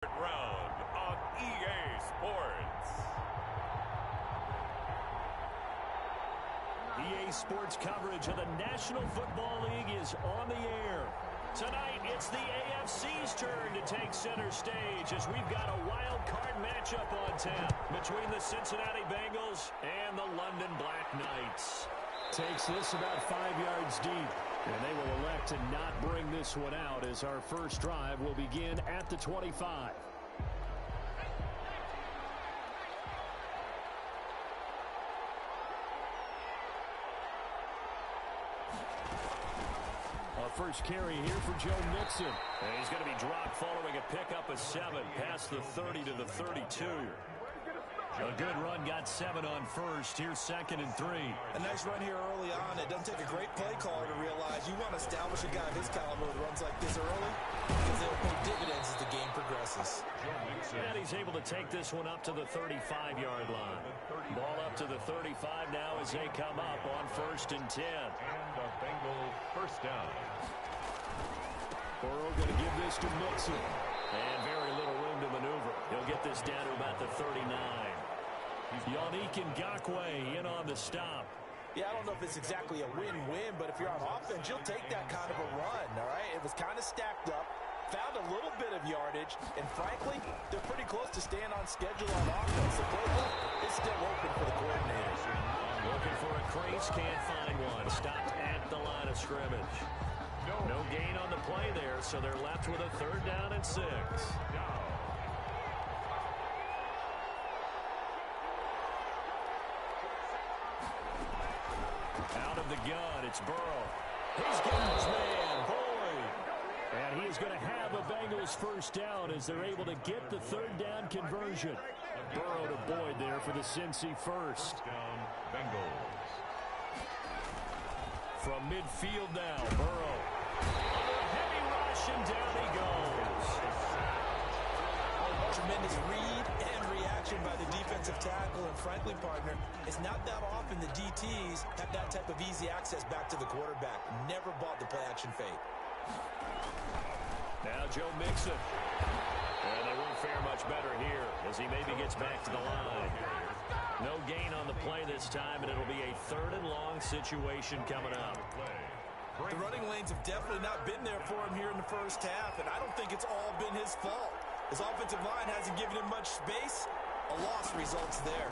Round on EA Sports. EA Sports coverage of the National Football League is on the air. Tonight, it's the AFC's turn to take center stage as we've got a wild card matchup on tap between the Cincinnati Bengals and the London Black Knights. Takes this about 5 yards deep, and they will elect to not bring this one out as our first drive will begin at the 25. First carry here for Joe Mixon. And he's going to be dropped following a pickup of 7 past the 30 to the 32. A good run, got 7 on first. Here's 2nd and 3. A nice run here early on. It doesn't take a great play caller to realize you want to establish a guy of his caliber with runs like this early because they'll pay dividends as the game progresses. And he's able to take this one up to the 35-yard line. Ball up to the 35 now as they come up on 1st and 10. And the Bengals first down. Burrow going to give this to Mixon. And very little room to maneuver. He'll get this down to about the 39. Yannick Ngakoue in on the stop. Yeah, I don't know if it's exactly a win-win, but if you're on offense, you'll take that kind of a run, all right? It was kind of stacked up, found a little bit of yardage, and frankly, they're pretty close to staying on schedule on offense. The playbook is still open for the coordinators. Looking for a crease, can't find one. Stopped at the line of scrimmage. No gain on the play there, so they're left with a 3rd down and 6. Out of the gun, it's Burrow. He's getting his man, Boyd. And he's going to have a Bengals first down as they're able to get the 3rd down conversion. Burrow to Boyd there for the Cincy first. Down, Bengals. From midfield now, Burrow. Under a heavy rush, and down he goes. Tremendous read and reaction by the defensive tackle, and frankly, partner, it's not that often the DTs have that type of easy access back to the quarterback. Never bought the play-action fake. Now Joe Mixon. And they won't fare much better here as he maybe gets back to the line. No gain on the play this time, and it'll be a 3rd and long situation coming up. The running lanes have definitely not been there for him here in the first half, and I don't think it's all been his fault. His offensive line hasn't given him much space. A loss results there.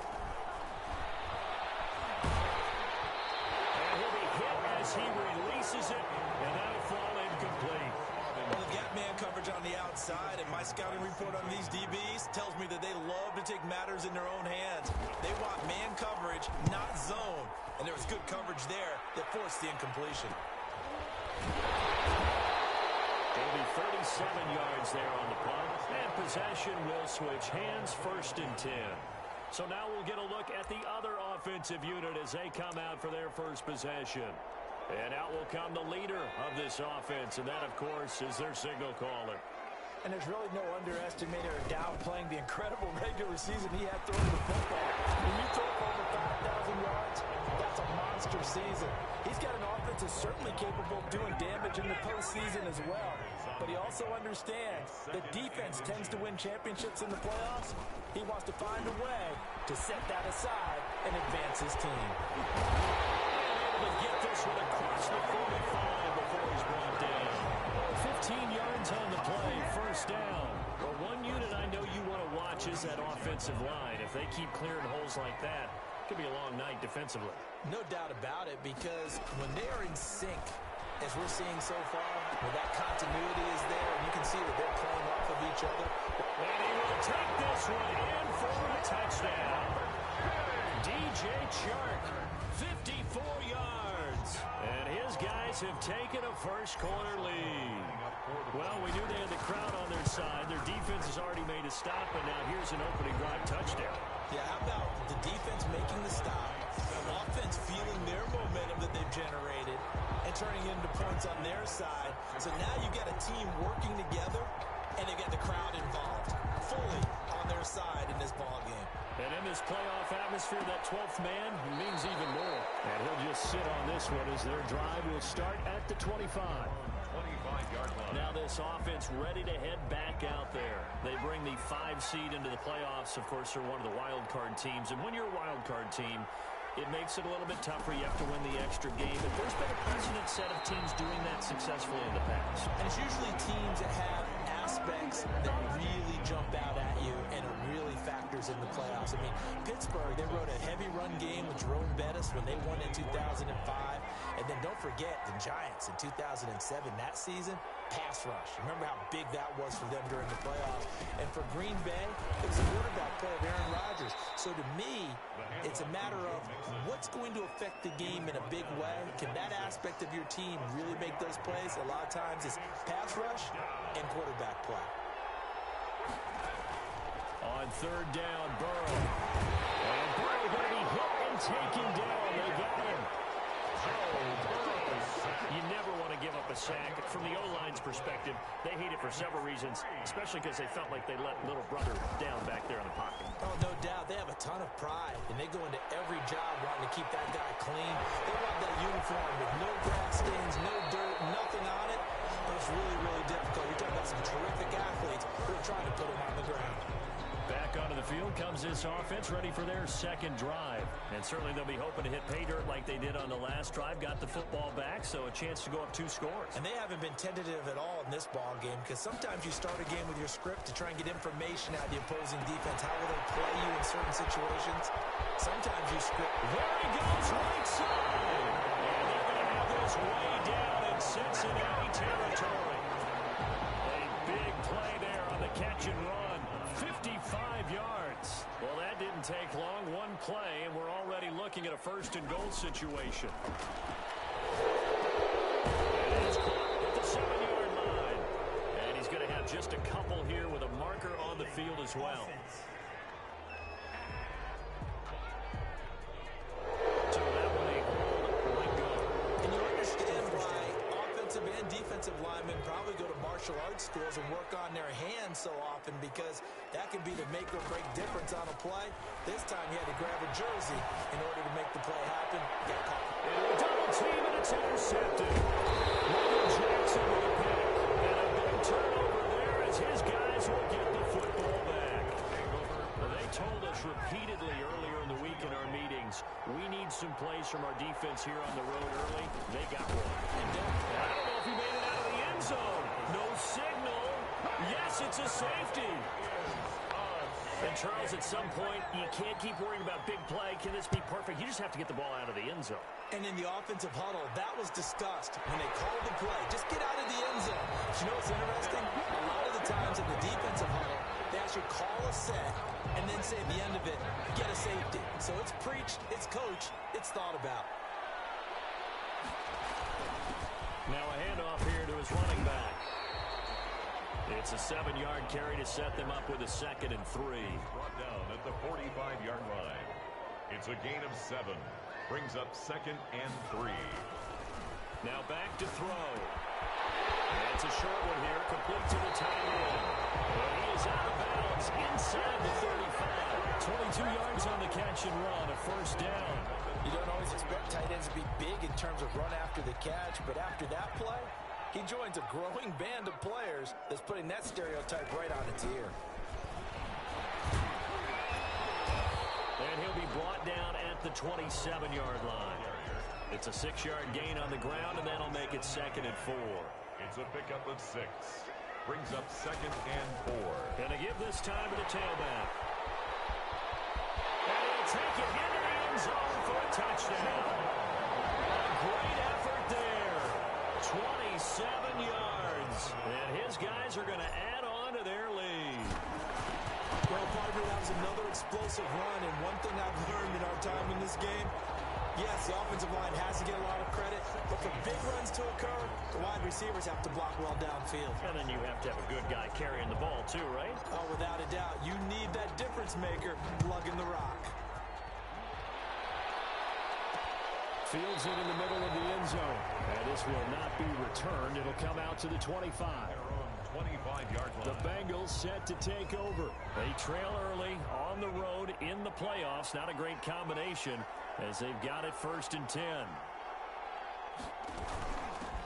And he'll be hit as he releases it, and that'll fall incomplete. Well, they've got man coverage on the outside, and my scouting report on these DBs tells me that they love to take matters in their own hands. They want man coverage, not zone. And there was good coverage there that forced the incompletion. It'll be 37 yards there on the punt, and possession will switch hands, 1st and 10. So now we'll get a look at the other offensive unit as they come out for their first possession. And out will come the leader of this offense, and that, of course, is their signal caller. And there's really no underestimating or downplaying the incredible regular season he had throwing the football. When you throw for over 5,000 yards, that's a monster season. He's got an offense that's certainly capable of doing damage in the postseason as well. But he also understands that defense tends to win championships in the playoffs. He wants to find a way to set that aside and advance his team. To get this one across the 45 before he's brought down. 15 yards on the play, 1st down. Well, one unit I know you want to watch is that offensive line. If they keep clearing holes like that, it could be a long night defensively. No doubt about it, because when they are in sync, as we're seeing so far, well, that continuity is there, and you can see that they're playing off of each other. And he will take this one in for a touchdown. DJ Chark, 54 yards. And his guys have taken a first-quarter lead. Well, we knew they had the crowd on their side. Their defense has already made a stop, and now here's an opening drive touchdown. Yeah, how about the defense making the stop, offense feeling their momentum that they've generated, and turning into points on their side. So now you've got a team working together, and they've got the crowd involved fully on their side in this ballgame. And in this playoff atmosphere, that 12th man means even more. And he'll just sit on this one as their drive will start at the 25. 25-yard line. Now this offense ready to head back out there. They bring the 5 seed into the playoffs. Of course, they're one of the wild card teams. And when you're a wild card team, it makes it a little bit tougher. You have to win the extra game. But there's been a precedent set of teams doing that successfully in the past. And it's usually teams that have aspects that really jump out at you and it really factors in the playoffs. I mean, Pittsburgh, they rode a heavy run game with Jerome Bettis when they won in 2005. And then don't forget the Giants in 2007, that season, pass rush. Remember how big that was for them during the playoffs. And for Green Bay, it was a quarterback play of Aaron Rodgers. So to me, it's a matter of what's going to affect the game in a big way. Can that aspect of your team really make those plays? A lot of times it's pass rush and quarterback play. On third down, Burrow. And Burrow going to be hit and taken down. They got him. You never want to give up a sack. From the O-line's perspective, they hate it for several reasons, especially because they felt like they let little brother down back there in the pocket. Oh, no doubt. They have a ton of pride, and they go into every job wanting to keep that guy clean. They want that uniform with no grass stains, no dirt, nothing on it. But it's really, really difficult. You're talking about some terrific athletes who are trying to put him on the ground. Back onto the field comes this offense, ready for their second drive. And certainly they'll be hoping to hit pay dirt like they did on the last drive. Got the football back, so a chance to go up 2 scores. And they haven't been tentative at all in this ball game because sometimes you start a game with your script to try and get information out of the opposing defense. How will they play you in certain situations? Sometimes you script. There he goes, right side. And they're going to have this way down in Cincinnati territory. A big play there on the catch and run. 55 yards. Well, that didn't take long. One play, and we're already looking at a first-and-goal situation. And it's caught at the 7-yard line. And he's going to have just a couple here with a marker on the field as well. So that one a hold might go. And you understand why offensive and defensive linemen probably go to martial arts schools and work on their hands so often because that can be the make or break difference on a play. This time he had to grab a jersey in order to make the play happen. Got caught. And a double team, and it's intercepted. Michael Jackson with a pick. And a big turnover there as his guys will get the football back. Well, they told us repeatedly earlier in the week in our meetings, we need some plays from our defense here on the road early. They got one. And I don't know if he made it out of the end zone. No signal. Yes, it's a safety. And, Charles, at some point, you can't keep worrying about big play. Can this be perfect? You just have to get the ball out of the end zone. And in the offensive huddle, that was discussed when they called the play. Just get out of the end zone. But you know what's interesting? A lot of the times in the defensive huddle, they actually call a set and then say at the end of it, get a safety. So it's preached, it's coached, it's thought about. Now a handoff here to his running back. It's a 7-yard carry to set them up with a 2nd and 3. Brought down at the 45-yard line. It's a gain of 7. Brings up 2nd and 3. Now back to throw. And it's a short one here, complete to the tight end. But he is out of bounds inside the 35. 22 yards on the catch and run, a first down. You don't always expect tight ends to be big in terms of run after the catch, but after that play, he joins a growing band of players that's putting that stereotype right on its ear. And he'll be brought down at the 27-yard line. It's a 6-yard gain on the ground, and that'll make it 2nd and 4. It's a pickup of 6. Brings up 2nd and 4. Gonna give this time to the tailback. And he'll take it into the end zone for a touchdown. A great effort there. 27 yards. And his guys are going to add on to their lead. Well, partner, that was another explosive run, and one thing I've learned in our time in this game, yes, the offensive line has to get a lot of credit, but for big runs to occur, the wide receivers have to block well downfield. And then you have to have a good guy carrying the ball too, right? Oh, without a doubt. You need that difference maker plugging the rock. Fields it in the middle of the end zone. And this will not be returned. It'll come out to the 25. 25-yard line. The Bengals set to take over. They trail early on the road in the playoffs. Not a great combination as they've got it 1st and 10.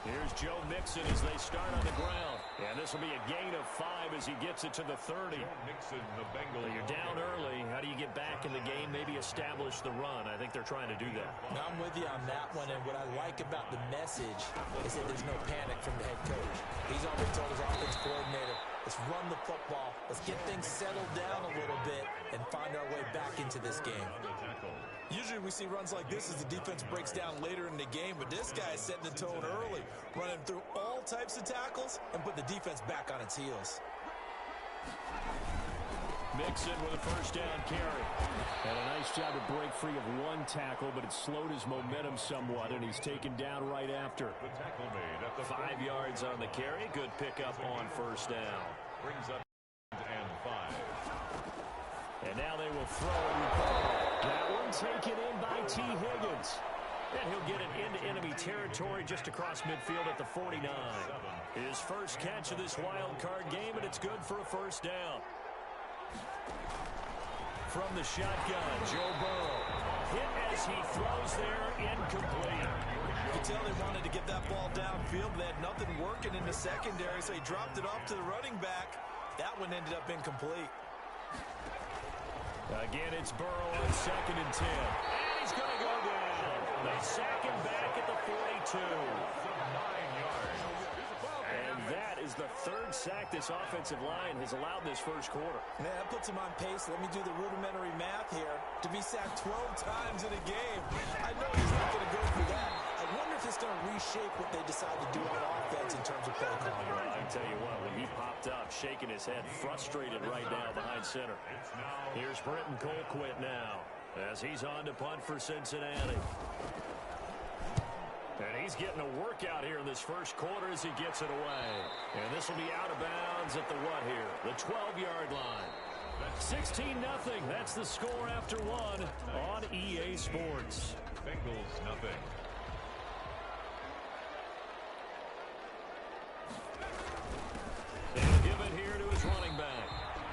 Here's Joe Mixon as they start on the ground. And this will be a gain of 5 as he gets it to the 30. Mixon, the Bengals. You're down early. How do you get back in the game, maybe establish the run? I think they're trying to do that. Now, I'm with you on that one, and what I like about the message is that there's no panic from the head coach. He's already told his offense coordinator, let's run the football, let's get things settled down a little bit and find our way back into this game. Usually we see runs like this as the defense breaks down later in the game, but this guy is setting the tone early, running through all types of tackles and put the defense back on its heels. Mixon with a first down carry. And a nice job to break free of one tackle, but it slowed his momentum somewhat, and he's taken down right after. The tackle made at the 5 yards on the carry. Good pickup on first down. brings up and 5. And now they will throw it. That one taken in by T. Higgins. And he'll get it into enemy territory just across midfield at the 49. His first catch of this wild card game, and it's good for a first down. From the shotgun, Joe Burrow. Hit as he throws there, incomplete. You can tell they wanted to get that ball downfield. They had nothing working in the secondary, so he dropped it off to the running back. That one ended up incomplete. Again, it's Burrow on 2nd and 10. And he's going to go down. They sack him back at the 42. 9 yards. And that is the 3rd sack this offensive line has allowed this first quarter. Man, that puts him on pace. Let me do the rudimentary math here. To be sacked 12 times in a game. I know he's not going to go for that. I wonder if it's going to reshape what they decide to do on offense in terms of play calling. Well, I can tell you what, when he popped up, shaking his head, frustrated right now behind center. Here's Brenton Colquitt now as he's on to punt for Cincinnati. And he's getting a workout here in this first quarter as he gets it away. And this will be out of bounds at the what here? The 12-yard line. 16-0. That's the score after one on EA Sports. Bengals nothing. They'll give it here to his running back.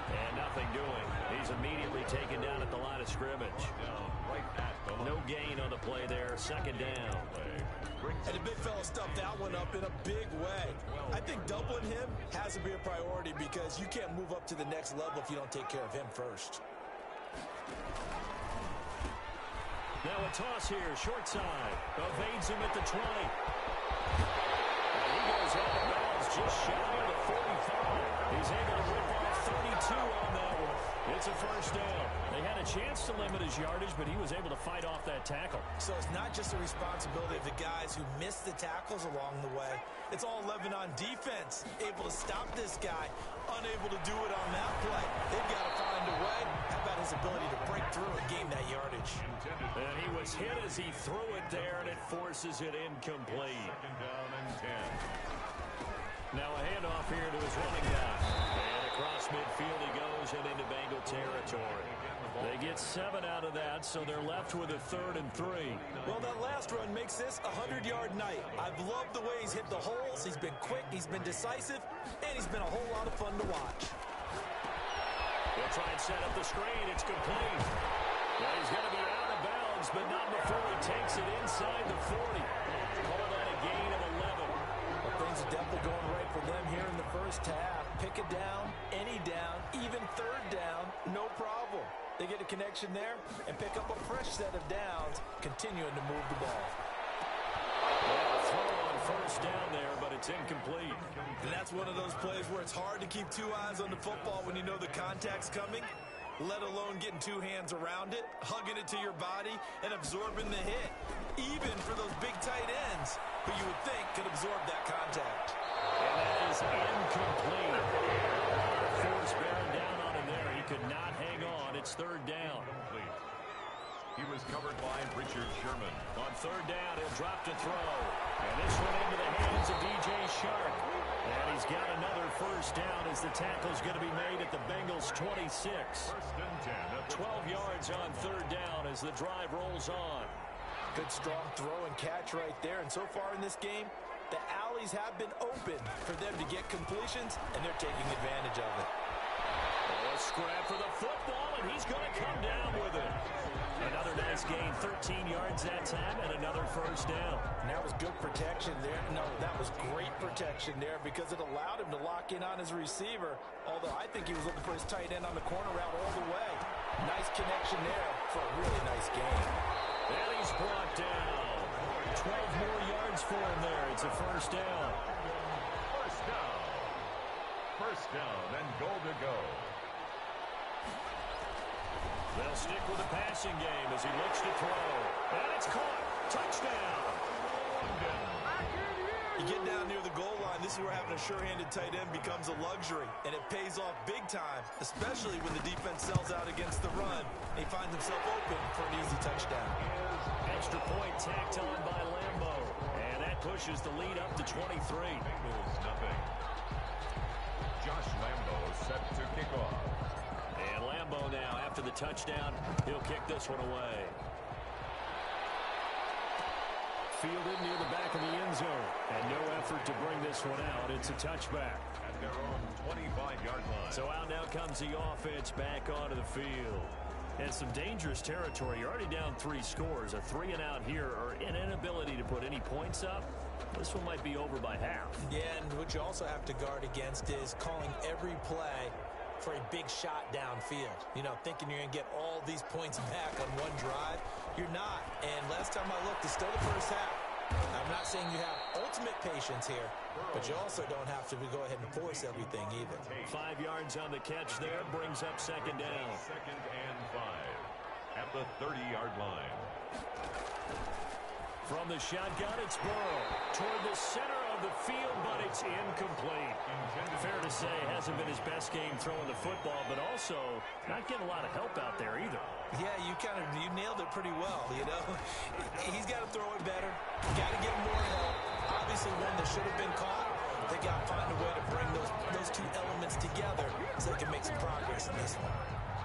And nothing doing. He's immediately taken down at the line of scrimmage. No gain on the play there. 2nd down. And the big fella stuffed that one up in a big way. I think doubling him has to be a priority because you can't move up to the next level if you don't take care of him first. Now a toss here, short side. Evades him at the 20. And he goes out of bounds just shy of the 45. He's able to rip off 32 on that one. It's a first down. They had a chance to limit his yardage, but he was able to fight off that tackle. So it's not just the responsibility of the guys who missed the tackles along the way. It's all 11 on defense, able to stop this guy, unable to do it on that play. They've got to find a way. How about his ability to break through and gain that yardage? And he was hit as he threw it there, and it forces it incomplete. 2nd down and 10. Now a handoff here to his running back. And across midfield he goes and into Bengal territory. They get 7 out of that, so they're left with a 3rd and 3. Well, that last run makes this a 100-yard night. I've loved the way he's hit the holes. He's been quick, he's been decisive, and he's been a whole lot of fun to watch. They'll try and set up the screen. It's complete. Well, he's going to be out of bounds, but not before he takes it inside the 40. Call that a gain of 11. Well, things are definitely going right for them here in the first half. Pick it down, any down, even 3rd down, no problem. They get a connection there and pick up a fresh set of downs, continuing to move the ball. Well, throw on first down there, but it's incomplete. And that's one of those plays where it's hard to keep 2 eyes on the football when you know the contact's coming, let alone getting 2 hands around it, hugging it to your body, and absorbing the hit. Even for those big tight ends, who you would think could absorb that contact. And that is incomplete. Force bearing down on him there. He could not hang on. It's 3rd down. He was covered by Richard Sherman. On 3rd down, he'll drop to throw. And this one into the hands of DJ Shark. And he's got another first down as the tackle's going to be made at the Bengals 26. 1st and 10. 12 yards on 3rd down as the drive rolls on. Good strong throw and catch right there. And so far in this game, the alleys have been open for them to get completions, and they're taking advantage of it. Well, a scrap for the football, and he's going to come down with it. Another nice gain, 13 yards that time, and another first down. And that was good protection there. No, that was great protection there because it allowed him to lock in on his receiver, although I think he was looking for his tight end on the corner route all the way. Nice connection there for a really nice gain. And he's brought down. 12 more yards for him there. It's a first down. First down. First down and goal to go. They'll stick with the passing game as he looks to throw. And it's caught. Touchdown. You get down near the goal line, this is where having a sure-handed tight end becomes a luxury, and it pays off big time, especially when the defense sells out against the run. He finds himself open for an easy touchdown. Extra point tacked on by Lambo, and that pushes the lead up to 23. Bengals nothing. Josh Lambo set to kick off. And Lambo now, after the touchdown, he'll kick this one away. Fielded near the back of the end zone. And no effort to bring this one out. It's a touchback. At their own 25-yard line. So out now comes the offense back onto the field. And some dangerous territory. You're already down 3 scores. A 3-and-out here, or an inability to put any points up. This one might be over by half. Yeah, and what you also have to guard against is calling every play for a big shot downfield. You know, thinking you're going to get all these points back on one drive. You're not. And last time I looked, it's still the first half. I'm not saying you have ultimate patience here, but you also don't have to go ahead and force everything either. 5 yards on the catch there, brings up second down. Second and 5 at the 30-yard line. From the shotgun, it's Burrow toward the center of the field, but it's incomplete. Fair to say, hasn't been his best game throwing the football, but also not getting a lot of help out there either. Yeah, you nailed it pretty well, you know. He's got to throw it better. Got to get more help. Obviously, one that should have been caught. They got to find a way to bring those two elements together so they can make some progress in this one.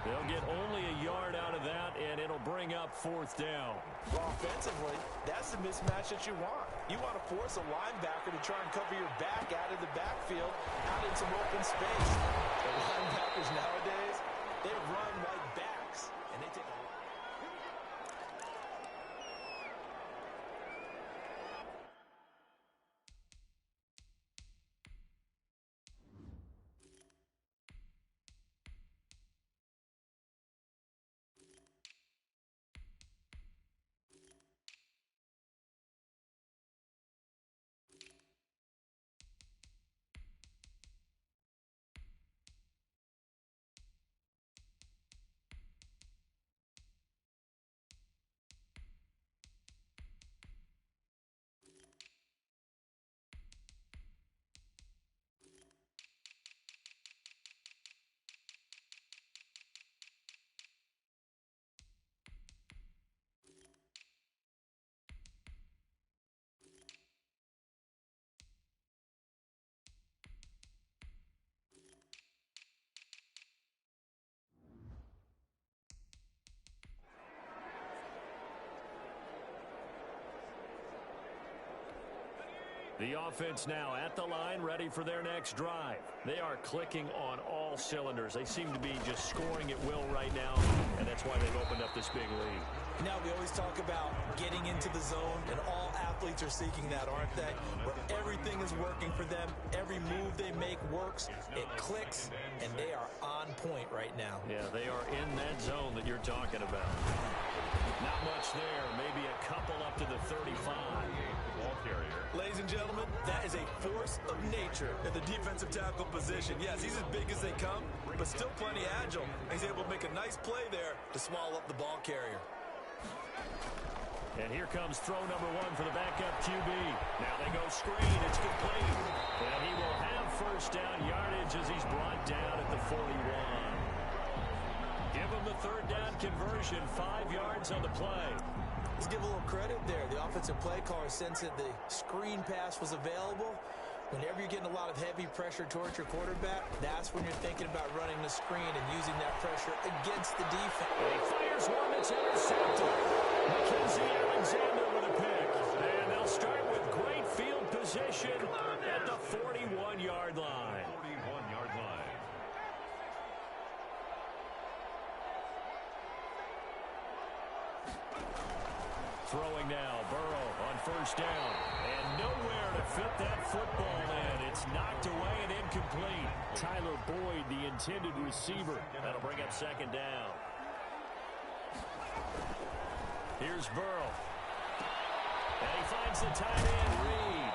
They'll get only a yard out of that, and it'll bring up fourth down. Well, offensively, that's the mismatch that you want. You want to force a linebacker to try and cover your back out of the backfield, out in some open space. The linebackers nowadays, they run like backs, and they take a lot. The offense now at the line, ready for their next drive. They are clicking on all cylinders. They seem to be just scoring at will right now, and that's why they've opened up this big lead. Now, we always talk about getting into the zone, and all athletes are seeking that, aren't they? Where everything is working for them, every move they make works, it clicks, and they are on point right now. Yeah, they are in that zone that you're talking about. Not much there, maybe a couple up to the 35. Ball carrier. Ladies and gentlemen, that is a force of nature in the defensive tackle position. Yes, he's as big as they come, but still plenty agile. He's able to make a nice play there to swallow up the ball carrier. And here comes throw number 1 for the backup QB. Now they go screen. It's complete. And he will have first down yardage as he's brought down at the 41. Give him the third down conversion. 5 yards on the play. Let's give a little credit there. The offensive play caller sensed that the screen pass was available. Whenever you're getting a lot of heavy pressure towards your quarterback, that's when you're thinking about running the screen and using that pressure against the defense. He fires one that's intercepted. Mackenzie Alexander with a pick. And they'll start with great field position at the 41-yard line. 41-yard line. Throwing now, Burrow on first down. And nowhere to fit that football in. It's knocked away and incomplete. Tyler Boyd, the intended receiver. That'll bring up second down. Here's Burrow. And he finds the tight end, Reed.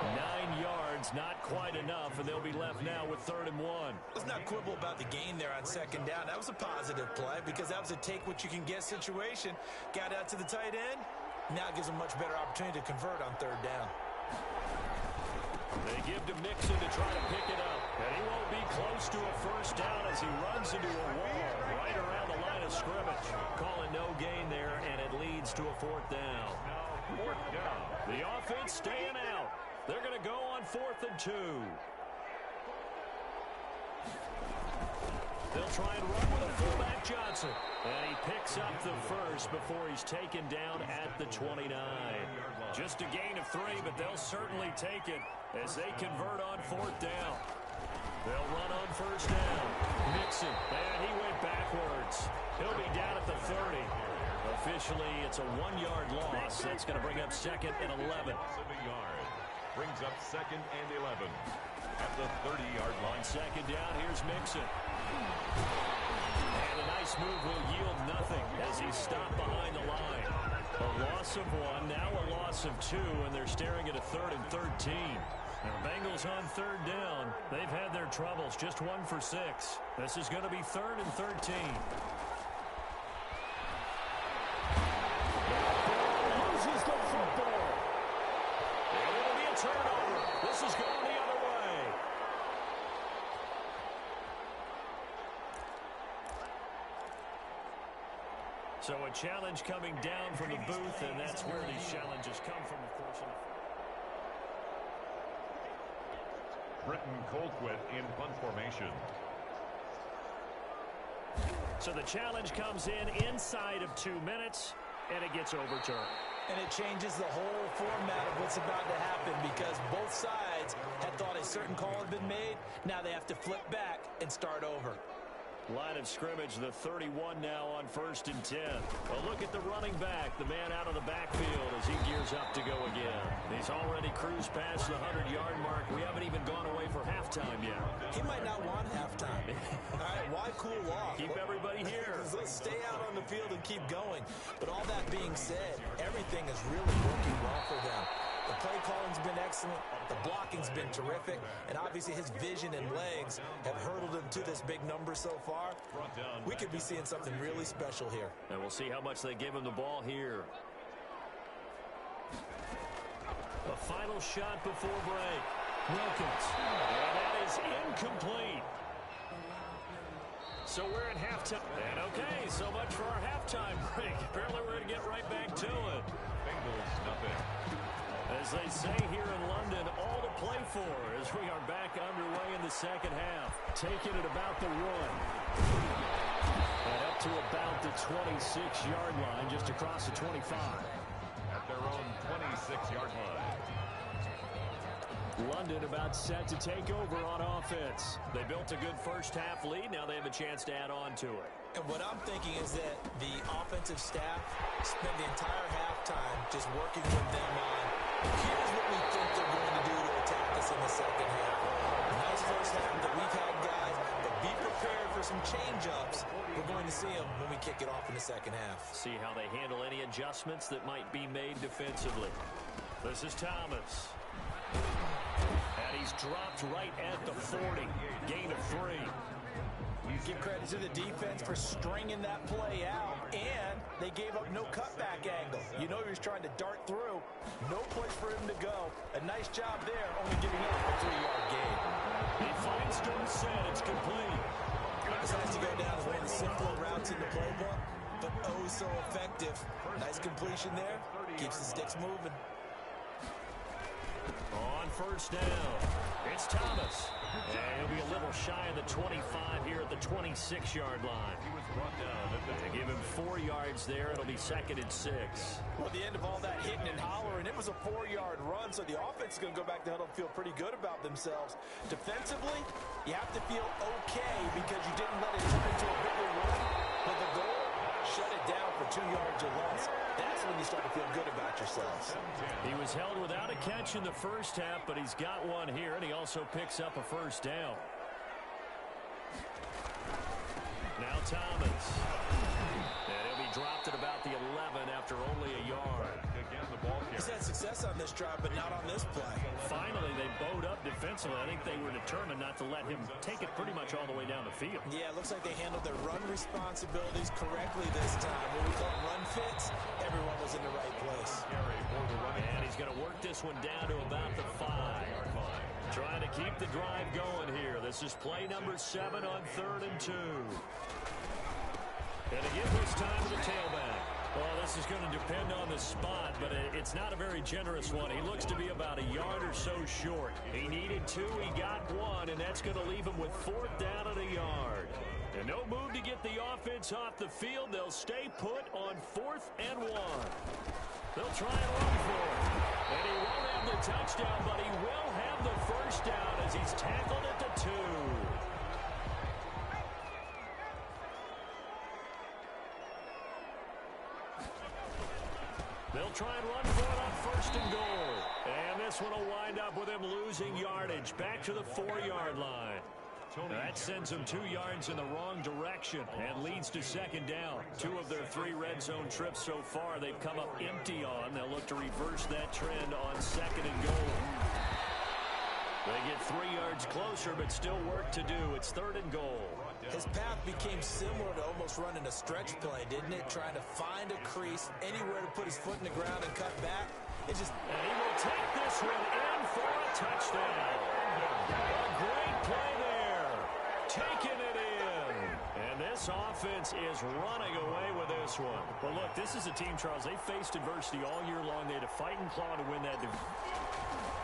9 yards, not quite enough, and they'll be left now with 3rd and 1. Let's not quibble about the gain there on second down. That was a positive play because that was a take-what-you-can-get situation. Got out to the tight end. Now it gives them much better opportunity to convert on 3rd down. They give to Mixon to try to pick it up. And he won't be close to a first down as he runs into a wall right around the line of scrimmage. Call it no gain there, and it leads to a 4th down. Now 4th down. The offense staying out. They're going to go on 4th and 2. They'll try and run with a fullback, Johnson. And he picks up the first before he's taken down at the 29. Just a gain of 3, but they'll certainly take it as they convert on 4th down. They'll run on first down. Mixon, and he went backwards. He'll be down at the 30. Officially, it's a 1-yard loss. That's going to bring up 2nd and 11. Brings up 2nd and 11 at the 30-yard line. 2nd down, here's Mixon. And a nice move will yield nothing as he's stopped behind the line. A loss of 1, now a loss of 2, and they're staring at a 3rd and 13. Now, Bengals on 3rd down. They've had their troubles, just 1 for 6. This is going to be 3rd and 13. Loses the football. It'll be a turnover. This is going the other way. So a challenge coming down from the booth, and that's where these challenges come from, of course. Britton Colquitt in punt formation. So the challenge comes in inside of 2 minutes, and it gets overturned. And it changes the whole format of what's about to happen because both sides had thought a certain call had been made. Now they have to flip back and start over. Line of scrimmage, the 31 now on 1st and 10. A look at the running back, the man out of the backfield as he gears up to go again. He's already cruised past the 100-yard mark. We haven't even gone away for halftime yet. He might not want halftime. All right, why cool off? Keep everybody here. Let's stay out on the field and keep going. But all that being said, everything is really working well for them. The play calling's been excellent. The blocking's been terrific. And obviously his vision and legs have hurdled him to this big number so far. We could be seeing something really special here. And we'll see how much they give him the ball here. A final shot before break. Wilkins. And that is incomplete. So we're at halftime. And okay, so much for our halftime break. Apparently we're going to get right back to it. Bengals nothing. As they say here in London, all to play for as we are back underway in the second half. Taking it about the 1. And up to about the 26-yard line, just across the 25. At their own 26-yard line. London about set to take over on offense. They built a good first-half lead. Now they have a chance to add on to it. And what I'm thinking is that the offensive staff spent the entire halftime just working with them on, here's what we think they're going to do to attack us in the second half. Nice first half that we've had, guys, but be prepared for some change-ups. We're going to see them when we kick it off in the second half. See how they handle any adjustments that might be made defensively. This is Thomas. And he's dropped right at the 40. Gain of 3. Give credit to the defense for stringing that play out, and they gave up no cutback angle. You know he was trying to dart through. No place for him to go. A nice job there, only giving up a 3-yard gain. He finds Dorsett. It's complete. This has to go down as one of the simpler routes in the playbook, but oh so effective. Nice completion there. Keeps the sticks moving. On first down, it's Thomas. And he'll be a little shy of the 25 here at the 26-yard line. He was brought down at the They give him 4 yards there. It'll be 2nd and 6. Well, at the end of all that hitting and hollering, it was a 4-yard run, so the offense is going to go back to huddle and feel pretty good about themselves. Defensively, you have to feel okay because you didn't let it turn into a bigger run. But the goal, shut it down for 2 yards or less. That's when you start held without a catch in the first half, but he's got one here, and he also picks up a first down. Now Thomas. And he'll be dropped at about the 11 after only a yard. Again, the ball carrier. He's had success on this drive, but not on this play. Finally, they bowed up defensively. I think they were determined not to let him take it pretty much all the way down the field. Yeah, it looks like they handled their run responsibilities correctly this time. When we call them run fits, everyone was in the right place. And he's going to work this one down to about the 5. Trying to keep the drive going here. This is play number 7 on 3rd and 2. And to give this time to the tailback. Well, this is going to depend on the spot, but it's not a very generous one. He looks to be about a yard or so short. He needed 2, he got 1, and that's going to leave him with 4th down at a yard. And no move to get the offense off the field. They'll stay put on 4th and 1. They'll try and run for it. And he won't have the touchdown, but he will have the first down as he's tackled at the 2. They'll try and run for it on 1st and goal. And this one will wind up with him losing yardage back to the 4-yard line. That sends them 2 yards in the wrong direction and leads to 2nd down. 2 of their 3 red zone trips so far they've come up empty on. They'll look to reverse that trend on 2nd and goal. They get 3 yards closer, but still work to do. It's 3rd and goal. His path became similar to almost running a stretch play, didn't it? Trying to find a crease, anywhere to put his foot in the ground and cut back. And he will take this one in for a touchdown. A great play there. Taking it in. And this offense is running away with this one. But look, this is a team, Charles, they faced adversity all year long. They had to fight and claw to win that division.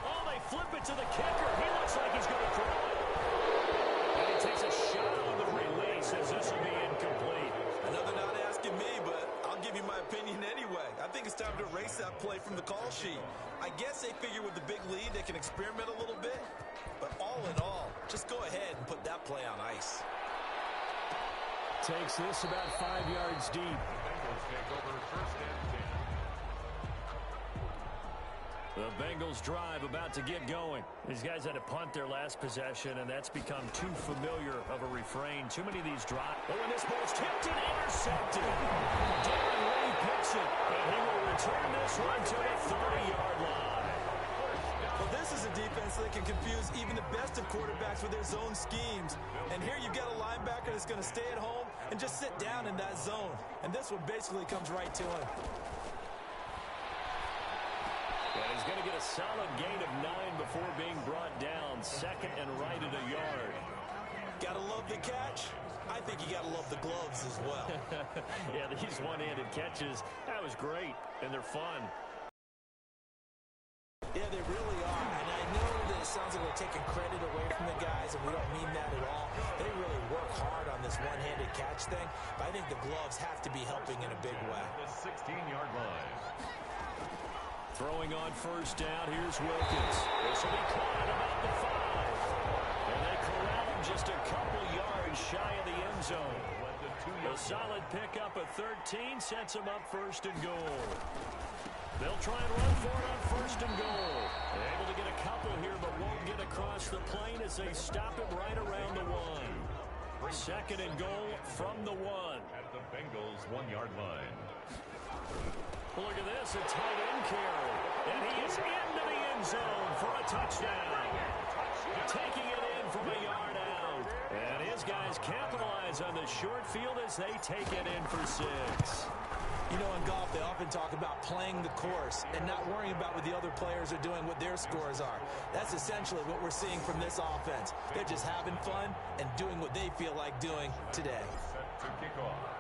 Oh, they flip it to the kicker. He looks like he's going to throw it. And he takes a shot on the release as this will be incomplete. I know they're not asking me, but I'll give you my opinion anyway. I think it's time to erase that play from the call sheet. I guess they figure with the big lead they can experiment a little bit. But all in all, just go ahead and put that play on ice. Takes this about 5 yards deep. Bengals take over 1st and 10. The Bengals drive about to get going. These guys had to punt their last possession, and that's become too familiar of a refrain. Too many of these drives. Oh, and this ball's tipped and intercepted. Darren Lee picks it, and he will return this one to the 30-yard line. Well, this is a defense that can confuse even the best of quarterbacks with their zone schemes. And here you've got a linebacker that's going to stay at home and just sit down in that zone. And this one basically comes right to him. And he's going to get a solid gain of 9 before being brought down. 2nd and right at a yard. Gotta love the catch. I think you gotta love the gloves as well. Yeah, these one-handed catches, that was great, and they're fun. Yeah, they really are. And I know that it sounds like we're taking credit away from the guys, and we don't mean that at all. They really work hard on this one-handed catch thing, but I think the gloves have to be helping in a big way. The 16-yard line. Throwing on 1st down, here's Wilkins. This will be caught at about the 5. And they corral him just a couple yards shy of the end zone. A solid pickup of 13 sets him up 1st and goal. They'll try and run for it on 1st and goal. They're able to get a couple here, but won't get across the plane as they stop him right around the 1. 2nd and goal from the 1. At the Bengals 1-yard line. Look at this, a tight end carry. And he is into the end zone for a touchdown. Taking it in from a yard out. And his guys capitalize on the short field as they take it in for 6. You know, in golf, they often talk about playing the course and not worrying about what the other players are doing, what their scores are. That's essentially what we're seeing from this offense. They're just having fun and doing what they feel like doing today. Set to kick off.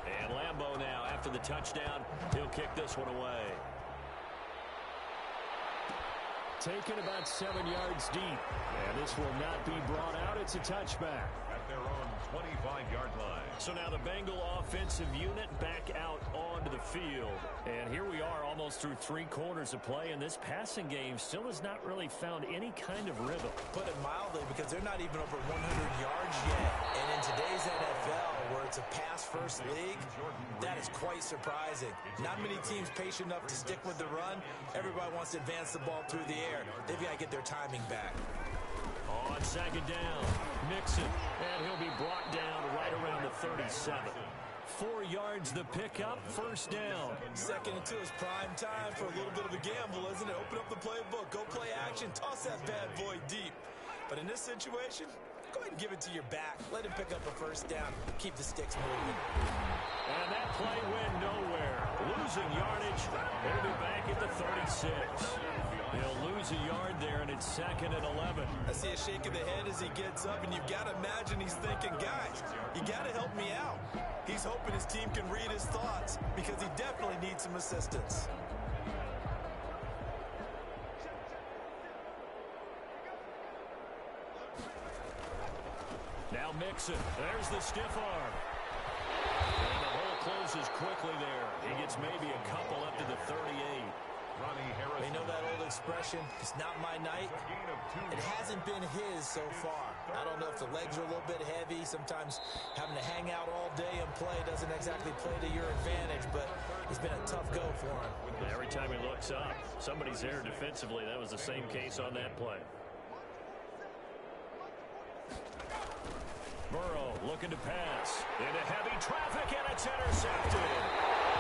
And Lambeau now, after the touchdown, he'll kick this one away. Taken about 7 yards deep. And this will not be brought out. It's a touchback. At their own 25-yard line. So now the Bengal offensive unit back out onto the field. And here we are almost through 3 quarters of play, and this passing game still has not really found any kind of rhythm. Put it mildly, because they're not even over 100 yards yet. And in today's NFL, where it's a pass first league, that is quite surprising. Not many teams patient enough to stick with the run. Everybody wants to advance the ball through the air. They've got to get their timing back. On second down, Mixon, and he'll be brought down right around the 37. 4 yards the pickup, first down. Second and 2 is prime time for a little bit of a gamble, isn't it? Open up the playbook, go play action, toss that bad boy deep. But in this situation, go ahead and give it to your back. Let him pick up a first down. Keep the sticks moving. And that play went nowhere. Losing yardage. They'll be back at the 36. He'll lose a yard there, and it's second and 11. I see a shake of the head as he gets up, and you've got to imagine he's thinking, guys, you got to help me out. He's hoping his team can read his thoughts because he definitely needs some assistance. Now Mixon. There's the stiff arm. And the hole closes quickly there. He gets maybe a couple up to the 38. You know that old expression, it's not my night? It hasn't been his so far. I don't know if the legs are a little bit heavy. Sometimes having to hang out all day and play doesn't exactly play to your advantage, but it's been a tough go for him. Every time he looks up, somebody's there defensively. That was the same case on that play. Burrow looking to pass. Into heavy traffic, and it's intercepted.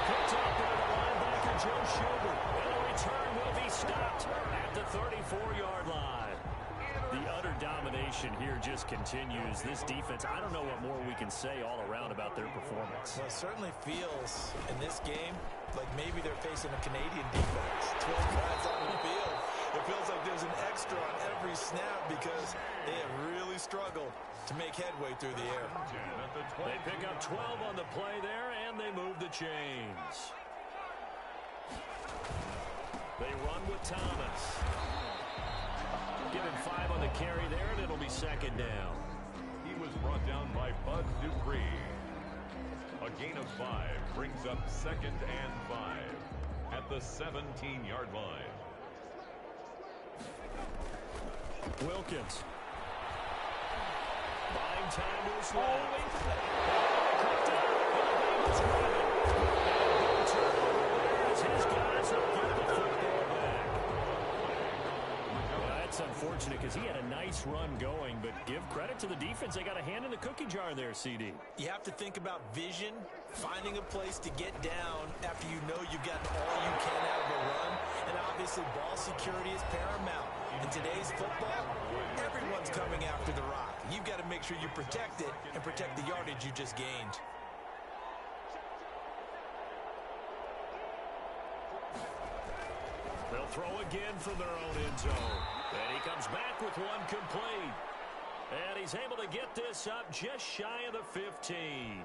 Picked up by the linebacker, Joe Schubert. And the return will be stopped at the 34-yard line. The utter domination here just continues. This defense, I don't know what more we can say all around about their performance. Well, it certainly feels in this game like maybe they're facing a Canadian defense. 12 guys on the field. It feels like there's an extra on every snap because they have really struggled to make headway through the air. They pick up 12 on the play there, and they move the chains. They run with Thomas. Give him 5 on the carry there, and it'll be second down. He was brought down by Bud Dupree. A gain of 5 brings up second and 5 at the 17-yard line. Wilkins. Buying time to his left. His guys will get the football back. That's unfortunate because he had a nice run going, but give credit to the defense. They got a hand in the cookie jar there, CD. You have to think about vision, finding a place to get down after you know you've gotten all you can out of a run, and obviously ball security is paramount. In today's football, everyone's coming after the rock. You've got to make sure you protect it and protect the yardage you just gained. They'll throw again from their own end zone. And he comes back with one complete. And he's able to get this up just shy of the 15.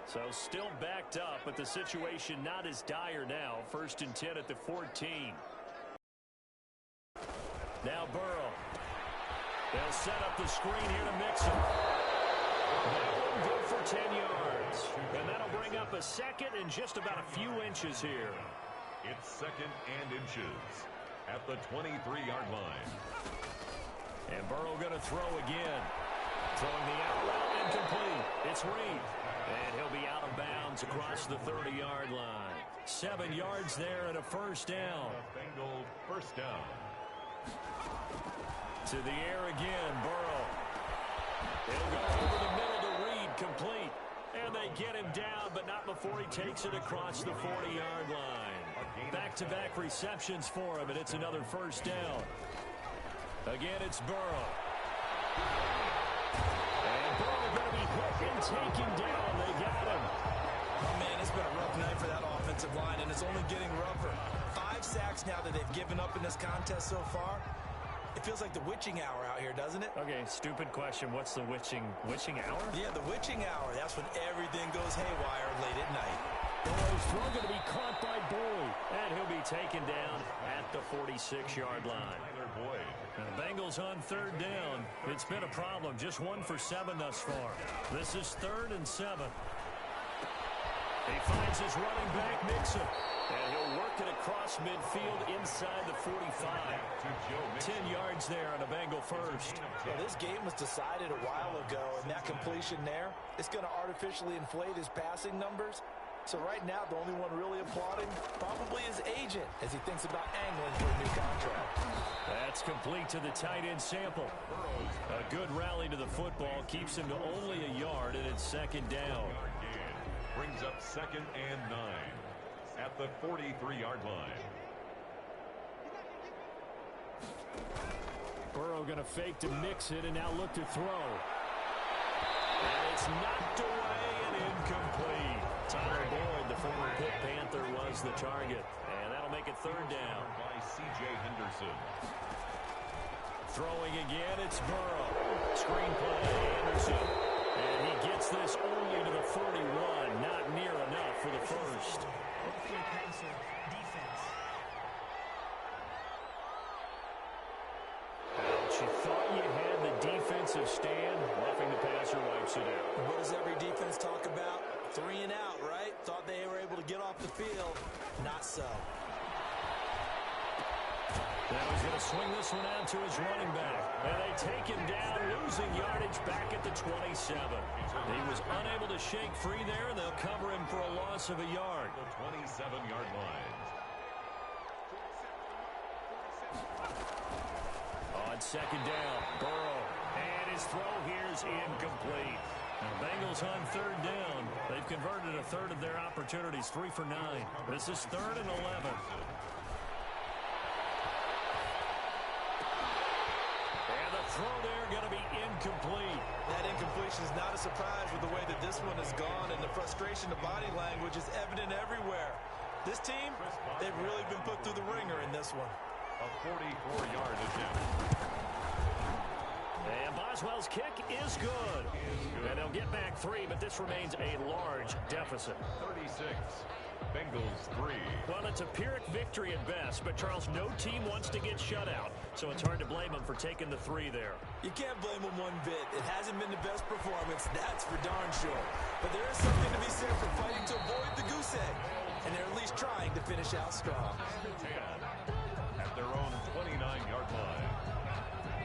So still backed up, but the situation not as dire now. First and 10 at the 14. Now Burrow. They'll set up the screen here to Mixon. That one good for 10 yards. And that'll bring up a second and just about a few inches here. It's second and inches at the 23-yard line. And Burrow going to throw again. Throwing the out route incomplete. It's Reed. And he'll be out of bounds across the 30-yard line. 7 yards there and a first down. Bengals first down. To the air again, Burrow. He'll go over the middle to Reed, complete. And they get him down, but not before he takes it across the 40-yard line. Back-to-back receptions for him, and it's another first down. Again, it's Burrow. And Burrow going to be hit and taken down. They got him. Oh, man, it's been a rough night for that offensive line, and it's only getting rougher. 5 sacks now that they've given up in this contest so far. It feels like the witching hour out here, doesn't it? Okay, stupid question. What's the witching hour? Yeah, the witching hour. That's when everything goes haywire late at night. Burrow's throw going to be caught by Boyd. And he'll be taken down at the 46-yard line. And the Bengals on third down. It's been a problem. Just 1 for 7 thus far. This is 3rd and 7. He finds his running back, Mixon. And he'll work it across midfield inside the 45. 10 yards there on a Bengal first. Well, this game was decided a while ago, and that completion there, it's going to artificially inflate his passing numbers. So right now, the only one really applauding probably his agent as he thinks about angling for a new contract. That's complete to the tight end Sample. A good rally to the football keeps him to only a yard, and it's second down. Brings up 2nd and 9 at the 43-yard line. Burrow going to fake to mix it and now look to throw. And it's knocked away and incomplete. Tyler Boyd, the former Pitt Panther, was the target. And that'll make it third down. By C.J. Henderson. Throwing again, it's Burrow. Screen play, Anderson. And he gets this only to the 41. Not near enough for the first. Ouch, you thought you had the defensive stand. Roughing the passer wipes it out. What does every defense talk about? 3 and out, right? Thought they were able to get off the field. Not so. Now he's going to swing this one out to his running back. And they take him down, losing yardage back at the 27. He was unable to shake free there, and they'll cover him for a loss of a yard. The 27-yard line. On second down, Burrow. And his throw here is incomplete. Now, Bengals on third down. They've converted a third of their opportunities, 3 for 9. This is 3rd and 11. Throw there going to be incomplete. That incompletion is not a surprise with the way that this one has gone, and the frustration of body language is evident everywhere. This team, they've really been put through the ringer in this one. A 44-yard attempt. And Boswell's kick is good. And they'll get back 3, but this remains a large deficit. 36. Bengals 3. Well, it's a Pyrrhic victory at best, but Charles, no team wants to get shut out, so it's hard to blame them for taking the 3 there. You can't blame them one bit. It hasn't been the best performance, that's for darn sure. But there is something to be said for fighting to avoid the goose egg, and they're at least trying to finish out strong. At their own 29-yard line.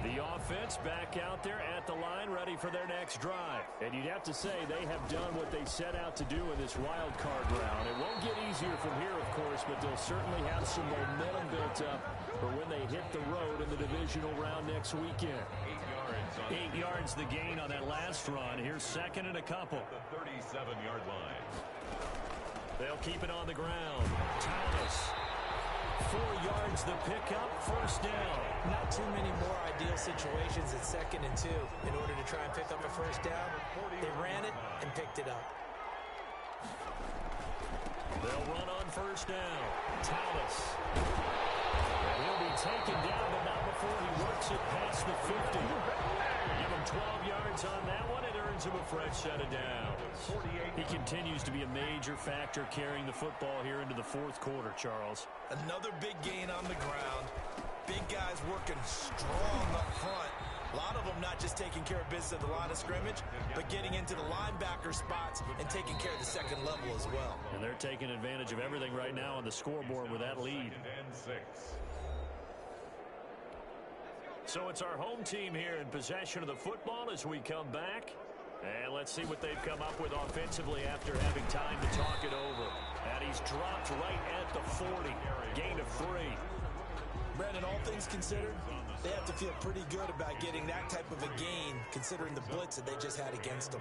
The offense back out there at the line, ready for their next drive. And you'd have to say they have done what they set out to do in this wild card round. It won't get easier from here, of course, but they'll certainly have some momentum built up for when they hit the road in the divisional round next weekend. 8 yards the gain on that last run. Here's 2nd and a couple. The 37-yard line. They'll keep it on the ground. Thomas. 4 yards the pickup, first down. Not too many more ideal situations at 2nd and 2 in order to try and pick up a first down. They ran it and picked it up. They'll run on first down. Thomas. And he'll be taken down, but not before he works it past the 50. Give him 12 yards on that one. It earns him a fresh set of downs. He continues to be a major factor carrying the football here into the 4th quarter, Charles. Another big gain on the ground. Big guys working strong up front. A lot of them not just taking care of business at the line of scrimmage, but getting into the linebacker spots and taking care of the second level as well. And they're taking advantage of everything right now on the scoreboard with that lead. And 6. So it's our home team here in possession of the football as we come back. And let's see what they've come up with offensively after having time to talk it over. And he's dropped right at the 40. Gain of 3. Brandon, all things considered, they have to feel pretty good about getting that type of a gain, considering the blitz that they just had against them.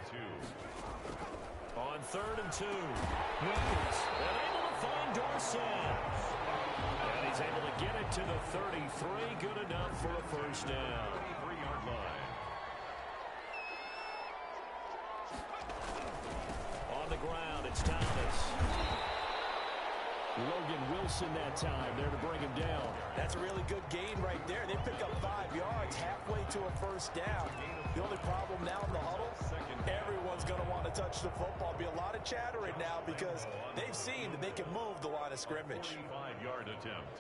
On 3rd and 2. Williams able to find Dorsett. And he's able to get it to the 33. Good enough for a first down. 3-yard line. On the ground, it's Thomas. Logan Wilson that time there to bring him down. That's a really good gain right there. They pick up 5 yards halfway to a first down. The only problem now in the huddle, everyone's going to want to touch the football. Be a lot of chattering now because they've seen that they can move the line of scrimmage. 5-yard attempt.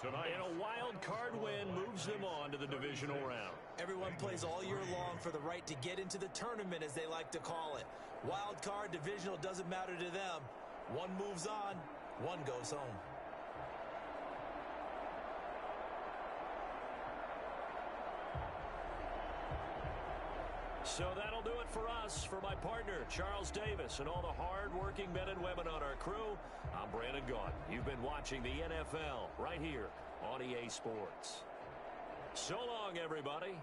tonight. And a wild card win moves them on to the divisional round. Everyone plays all year long for the right to get into the tournament, as they like to call it. Wild card, divisional, doesn't matter to them. One moves on, one goes home. So that'll do it for us. For my partner, Charles Davis, and all the hard-working men and women on our crew, I'm Brandon Gaudin. You've been watching the NFL right here on EA Sports. So long, everybody.